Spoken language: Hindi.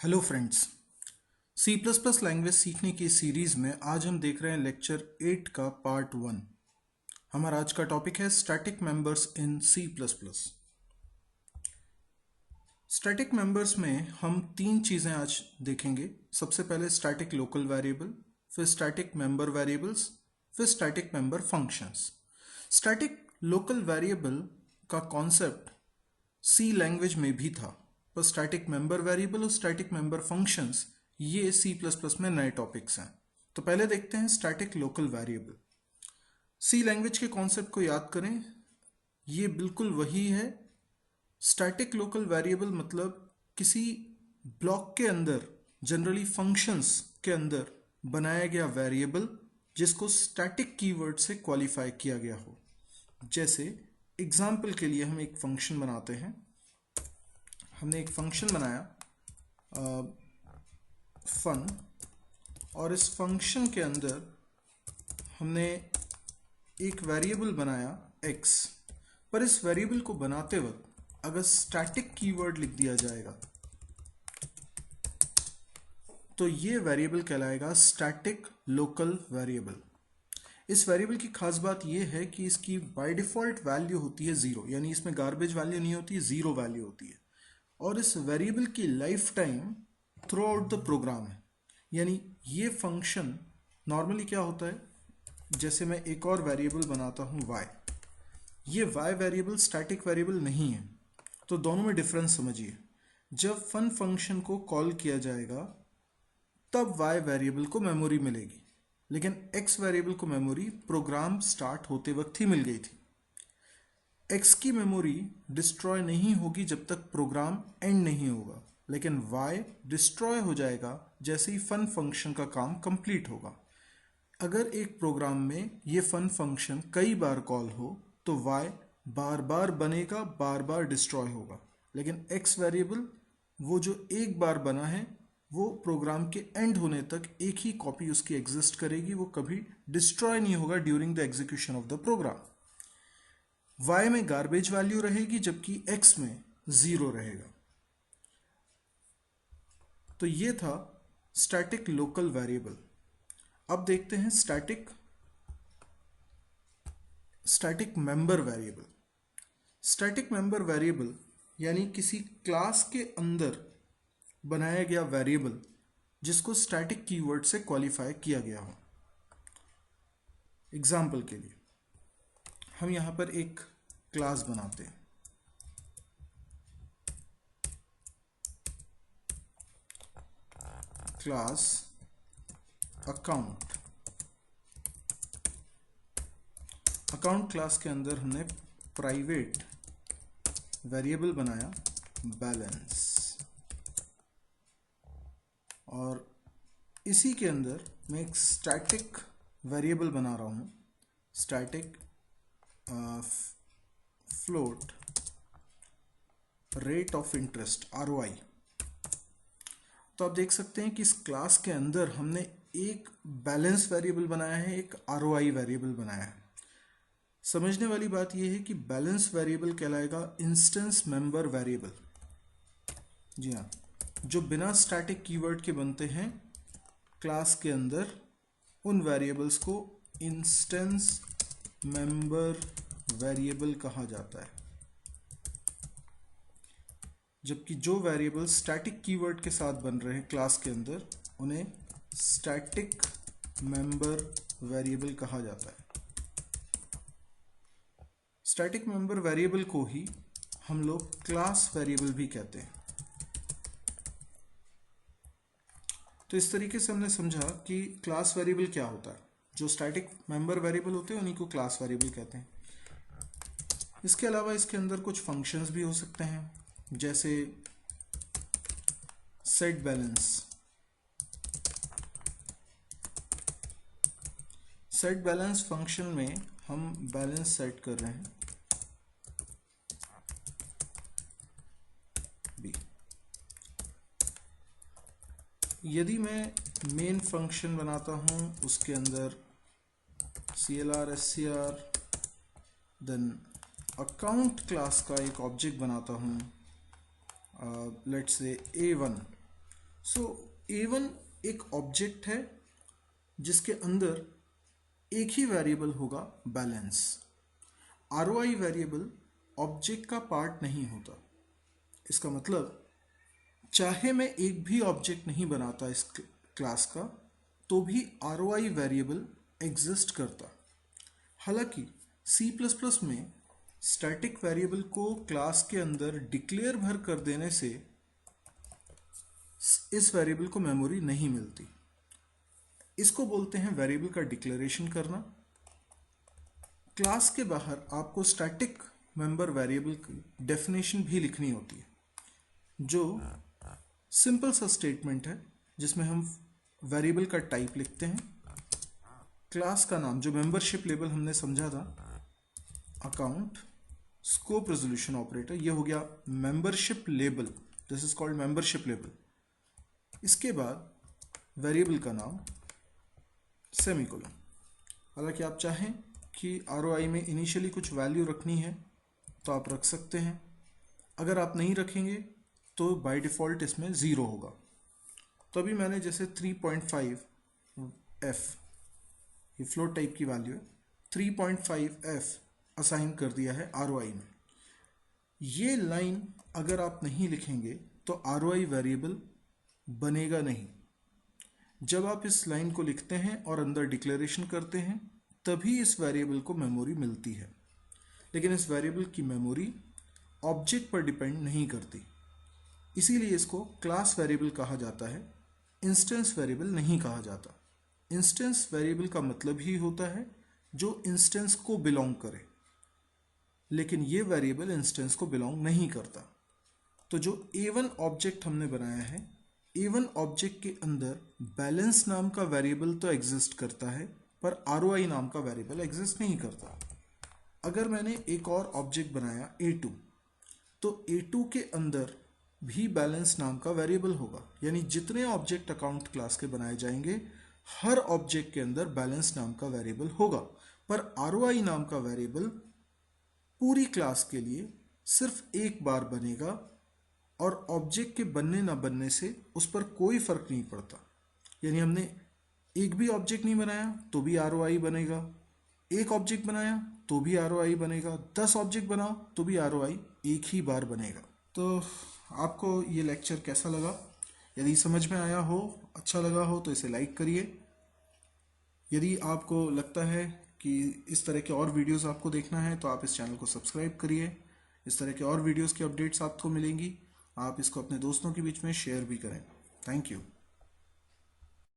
Hello friends. C plus plus language सीखने की सीरीज़ में आज हम देख रहे हैं लेक्चर 8 का पार्ट 1। हमारा आज का टॉपिक है static members in C plus plus. Static members में हम तीन चीज़ें आज देखेंगे। सबसे पहले स्टैटिक लोकल वेरिएबल, फिर स्टैटिक मेंबर वेरिएबल्स, फिर static member functions. Static local variable का कॉन्सेप्ट सी लैंग्वेज में भी था, पर स्टैटिक मेंबर वेरिएबल और स्टैटिक मेंबर फंक्शंस ये सी प्लस प्लस में नए टॉपिक्स हैं। तो पहले देखते हैं स्टैटिक लोकल वेरिएबल। सी लैंग्वेज के कॉन्सेप्ट को याद करें, ये बिल्कुल वही है। स्टैटिक लोकल वेरिएबल मतलब किसी ब्लॉक के अंदर, जनरली फंक्शंस के अंदर बनाया गया वेरिएबल जिसको स्टैटिक कीवर्ड से क्वालिफाई किया गया हो। जैसे एग्जाम्पल के लिए हम एक फंक्शन बनाते हैं। हमने एक फंक्शन बनाया फन, और इस फंक्शन के अंदर हमने एक वेरिएबल बनाया x। पर इस वेरिएबल को बनाते वक्त अगर स्टैटिक कीवर्ड लिख दिया जाएगा तो ये वेरिएबल कहलाएगा स्टैटिक लोकल वेरिएबल। इस वेरिएबल की खास बात यह है कि इसकी बाय डिफॉल्ट वैल्यू होती है 0, यानी इसमें गार्बेज वैल्यू नहीं होती है, 0 वैल्यू होती है। और इस वेरिएबल की life time throughout the program है। यानी ये फंक्शन नॉर्मली क्या होता है, जैसे मैं एक और वेरिएबल बनाता हूँ y, ये y वेरिएबल स्टैटिक वेरिएबल नहीं है। तो दोनों में डिफरेंस समझिए। जब फन फंक्शन को कॉल किया जाएगा तब y वेरिएबल को मेमोरी मिलेगी, लेकिन x वेरिएबल को मेमोरी प्रोग्राम स्टार्ट होते वक्त ही मिल गई थी। x की मेमोरी डिस्ट्रॉय नहीं होगी जब तक प्रोग्राम एंड नहीं होगा, लेकिन y डिस्ट्रॉय हो जाएगा जैसे ही फन फंक्शन का काम कंप्लीट होगा। अगर एक प्रोग्राम में ये फन फंक्शन कई बार कॉल हो तो y बार बार बनेगा, बार बार डिस्ट्रॉय होगा। लेकिन x वेरिएबल वो जो एक बार बना है वो प्रोग्राम के एंड होने तक एक ही कॉपी उसकी एग्जिस्ट करेगी, वो कभी डिस्ट्रॉय नहीं होगा during the execution of the program. y में गार्बेज वैल्यू रहेगी जबकि x में 0 रहेगा। तो ये था स्टैटिक लोकल वेरिएबल। अब देखते हैं static member variable. Static member variable यानी किसी क्लास के अंदर बनाया गया वेरिएबल जिसको स्टैटिक कीवर्ड से क्वालिफाई किया गया हो। एग्जाम्पल के लिए हम यहां पर एक क्लास बनाते हैं, क्लास अकाउंट। अकाउंट क्लास के अंदर हमने प्राइवेट वेरिएबल बनाया बैलेंस, और इसी के अंदर मैं एक स्टैटिक वेरिएबल बना रहा हूँ, static float rate of interest ROI। तो आप देख सकते हैं कि इस क्लास के अंदर हमने एक बैलेंस वेरिएबल बनाया है, एक ROI वेरिएबल बनाया है। समझने वाली बात यह है कि बैलेंस वेरिएबल कहलाएगा इंस्टेंस मेंबर वेरिएबल। जी हाँ, जो बिना स्टैटिक कीवर्ड के बनते हैं क्लास के अंदर, उन वेरिएबल्स को इंस्टेंस मेंबर वेरिएबल कहा जाता है। जबकि जो वेरिएबल स्टैटिक कीवर्ड के साथ बन रहे हैं क्लास के अंदर, उन्हें स्टैटिक मेंबर वेरिएबल कहा जाता है। स्टैटिक मेंबर वेरिएबल को ही हम लोग क्लास वेरिएबल भी कहते हैं। तो इस तरीके से हमने समझा कि क्लास वेरिएबल क्या होता है। जो स्टैटिक मेंबर वेरिएबल होते हैं उन्हीं को क्लास वेरिएबल कहते हैं। इसके अलावा इसके अंदर कुछ फंक्शंस भी हो सकते हैं, जैसे set balance. Set balance function में हम बैलेंस सेट कर रहे हैं बी। यदि मैं मेन फंक्शन बनाता हूं, उसके अंदर CLR SCR, then account class का एक ऑब्जेक्ट बनाता हूं, let's say A1, so A1 एक ऑब्जेक्ट है जिसके अंदर एक ही वेरिएबल होगा बैलेंस। ROI वेरिएबल ऑब्जेक्ट का पार्ट नहीं होता। इसका मतलब चाहे मैं एक भी ऑब्जेक्ट नहीं बनाता इस क्लास का तो भी ROI वेरिएबल एग्जिस्ट करता। हालांकि C++ में स्टैटिक वेरिएबल को क्लास के अंदर डिक्लेयर भर कर देने से इस वेरिएबल को मेमोरी नहीं मिलती। इसको बोलते हैं वेरिएबल का डिक्लेरेशन करना। क्लास के बाहर आपको स्टैटिक मेंबर वेरिएबल की डेफिनेशन भी लिखनी होती है, जो सिंपल सा स्टेटमेंट है जिसमें हम वेरिएबल का टाइप लिखते हैं, क्लास का नाम जो मेंबरशिप लेबल हमने समझा था, अकाउंट, स्कोप रेजोल्यूशन ऑपरेटर, ये हो गया membership label, this is called membership label. इसके बाद वेरिएबल का नाम, सेमीकोलन। हालांकि आप चाहें कि ROI में इनिशियली कुछ वैल्यू रखनी है तो आप रख सकते हैं, अगर आप नहीं रखेंगे तो बाय डिफ़ॉल्ट इसमें 0 होगा। तो अभी मैंने जैसे 3.5f, ये फ्लोट टाइप की वैल्यू है, 3.5f असाइन कर दिया है ROI में। ये लाइन अगर आप नहीं लिखेंगे तो ROI वेरिएबल बनेगा नहीं। जब आप इस लाइन को लिखते हैं और अंदर डिक्लेरेशन करते हैं तभी इस वेरिएबल को मेमोरी मिलती है, लेकिन इस वेरिएबल की मेमोरी ऑब्जेक्ट पर डिपेंड नहीं करती। इसीलिए इसको क्लास वेरिएबल कहा जाता है, इंस्टेंस वेरिएबल नहीं कहा जाता। इंस्टेंस वेरिएबल का मतलब ही होता है जो इंस्टेंस को बिलोंग करे, लेकिन ये वेरिएबल इंस्टेंस को बिलोंग नहीं करता। तो जो A1 ऑब्जेक्ट हमने बनाया है, A1 ऑब्जेक्ट के अंदर बैलेंस नाम का वेरिएबल तो एग्जिस्ट करता है पर ROI नाम का वेरिएबल एग्जिस्ट नहीं करता। अगर मैंने एक और ऑब्जेक्ट बनाया A2, तो A2 के अंदर भी बैलेंस नाम का वेरिएबल होगा, यानी जितने ऑब्जेक्ट अकाउंट क्लास के बनाए जाएंगे हर ऑब्जेक्ट के अंदर बैलेंस नाम का वेरिएबल होगा, पर ROI नाम का वेरिएबल पूरी क्लास के लिए सिर्फ एक बार बनेगा और ऑब्जेक्ट के बनने ना बनने से उस पर कोई फर्क नहीं पड़ता। यानी हमने एक भी ऑब्जेक्ट नहीं बनाया तो भी ROI बनेगा, एक ऑब्जेक्ट बनाया तो भी ROI बनेगा, 10 ऑब्जेक्ट बनाओ तो भी ROI एक ही बार बनेगा। तो आपको ये लेक्चर कैसा लगा? यदि समझ में आया हो, अच्छा लगा हो तो इसे लाइक करिए। यदि आपको लगता है कि इस तरह के और वीडियोस आपको देखना है तो आप इस चैनल को सब्सक्राइब करिए। इस तरह के और वीडियोस की अपडेट्स आपको मिलेंगी। आप इसको अपने दोस्तों के बीच में शेयर भी करें। Thank you.